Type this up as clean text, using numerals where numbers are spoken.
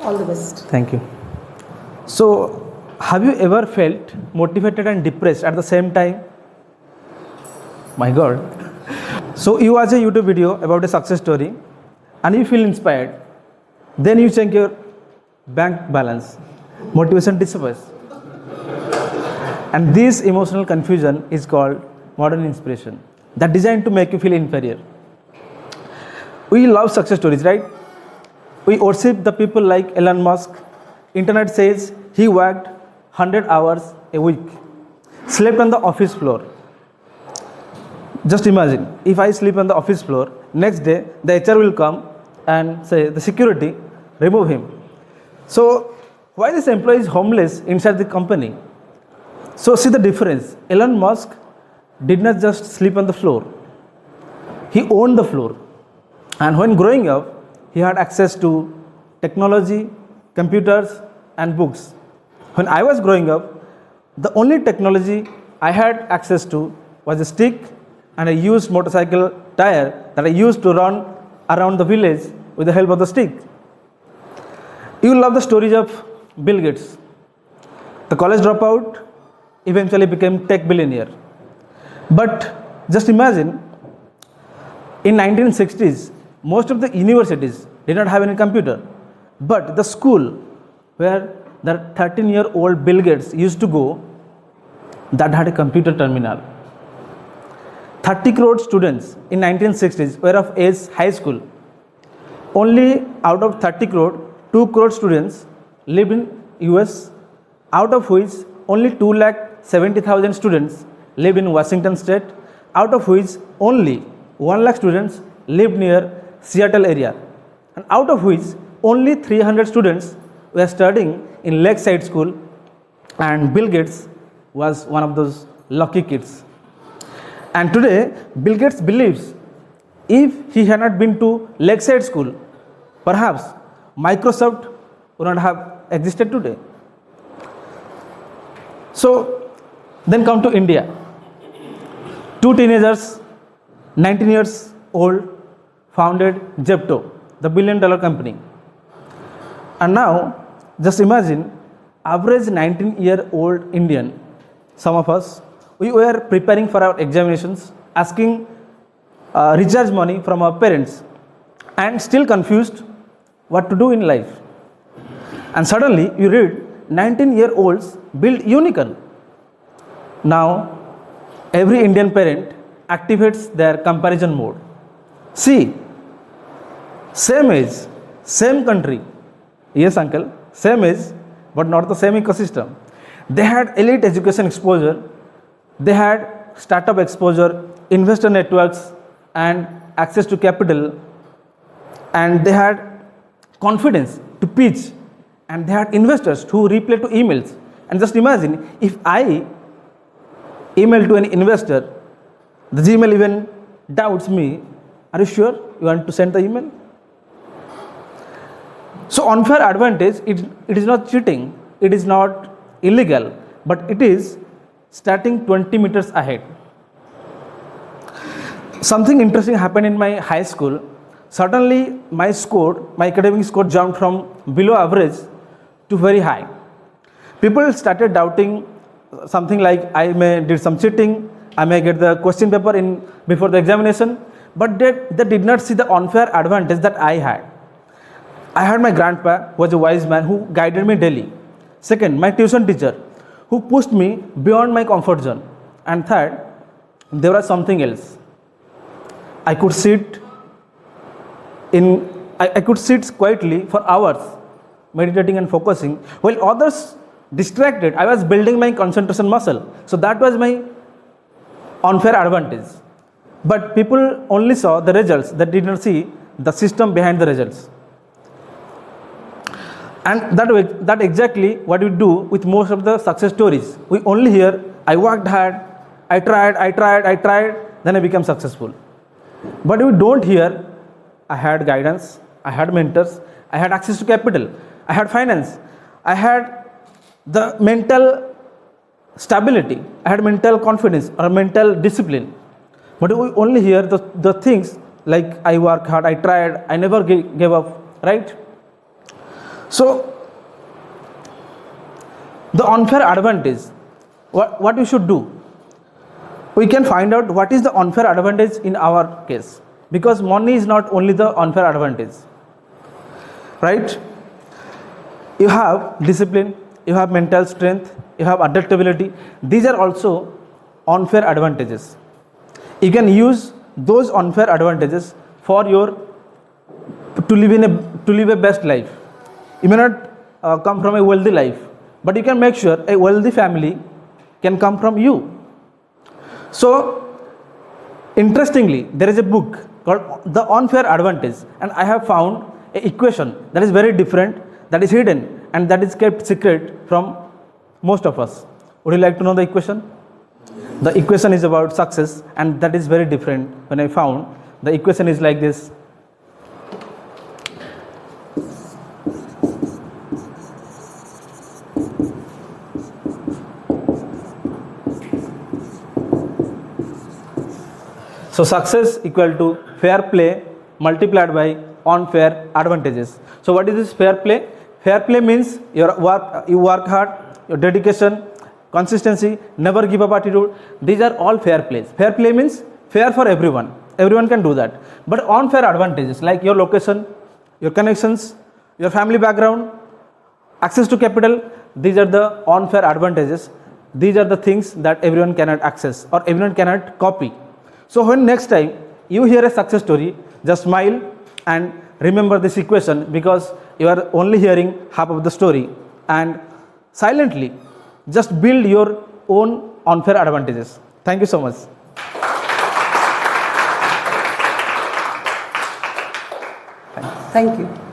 All the best. Thank you. So, have you ever felt motivated and depressed at the same time? My God. So, you watch a YouTube video about a success story and you feel inspired. Then you check your bank balance. Motivation disappears. And this emotional confusion is called modern inspiration, that designed to make you feel inferior. We love success stories, right? We worship the people like Elon Musk. Internet says he worked 100 hours a week, slept on the office floor. Just imagine, if I sleep on the office floor, next day the HR will come and say, the security, remove him. So, why this employee is homeless inside the company? So, see the difference. Elon Musk did not just sleep on the floor. He owned the floor. And when growing up, he had access to technology, computers, and books. When I was growing up, the only technology I had access to was a stick and a used motorcycle tire that I used to run around the village with the help of the stick. You love the stories of Bill Gates. The college dropout eventually became tech billionaire. But just imagine, in 1960s, most of the universities did not have any computer. But the school where the 13-year-old Bill Gates used to go, that had a computer terminal. 30 crore students in 1960s were of age high school. Only out of 30 crore, 2 crore students lived in US, out of which only 2,70,000 students lived in Washington state, out of which only 1 lakh students lived near Seattle area, and out of which only 300 students were studying in Lakeside School, and Bill Gates was one of those lucky kids. And today, Bill Gates believes if he had not been to Lakeside School, perhaps Microsoft would not have existed today. So, then come to India. Two teenagers, 19 years old, founded Zepto, the billion-dollar company. And now, just imagine, average 19-year-old Indian, some of us, we were preparing for our examinations, asking recharge money from our parents, and still confused what to do in life. And suddenly, you read 19-year-olds build unicorn. Now, every Indian parent activates their comparison mode. See, same age, same country. Yes, uncle, same age, but not the same ecosystem. They had elite education exposure, they had startup exposure, investor networks, and access to capital, and they had confidence to pitch, and they had investors who reply to emails. And just imagine, if I email to an investor, the Gmail even doubts me, are you sure you want to send the email? So unfair advantage, it is not cheating, it is not illegal, but it is starting 20 meters ahead. Something interesting happened in my high school. Suddenly my academic score jumped from below average to very high. People started doubting something like I may did some cheating, I may get the question paper before the examination, but they did not see the unfair advantage that I had. I had my grandpa, who was a wise man, who guided me daily. Second, my tuition teacher, who pushed me beyond my comfort zone. And third, there was something else. I could sit quietly for hours, meditating and focusing, while others distracted. I was building my concentration muscle. So that was my unfair advantage. But people only saw the results, they did not see the system behind the results. And that exactly what we do with most of the success stories. We only hear, I worked hard, I tried, then I became successful. But we don't hear, I had guidance, I had mentors, I had access to capital, I had finance, I had the mental stability, I had mental confidence or mental discipline. But we only hear the things like I work hard, I tried, I never gave up, right? So the unfair advantage, what we should do? We can find out what is the unfair advantage in our case, because money is not only the unfair advantage, right? You have discipline, you have mental strength, you have adaptability. These are also unfair advantages. You can use those unfair advantages for your to live a best life. You may not come from a wealthy life, but you can make sure a wealthy family can come from you. So interestingly, there is a book called The Unfair Advantage, and I have found an equation that is very different, that is hidden, and that is kept secret from most of us. Would you like to know the equation? The equation is about success, and that is very different. When I found, the equation is like this. So success equal to fair play multiplied by unfair advantages. So what is this fair play? Fair play means you work hard, your dedication, consistency, never give up attitude. These are all fair plays. Fair play means fair for everyone. Everyone can do that. But unfair advantages like your location, your connections, your family background, access to capital, these are the unfair advantages. These are the things that everyone cannot access or everyone cannot copy. So when next time you hear a success story, just smile and remember this equation, because you are only hearing half of the story, and silently just build your own unfair advantages. Thank you so much. Thank you.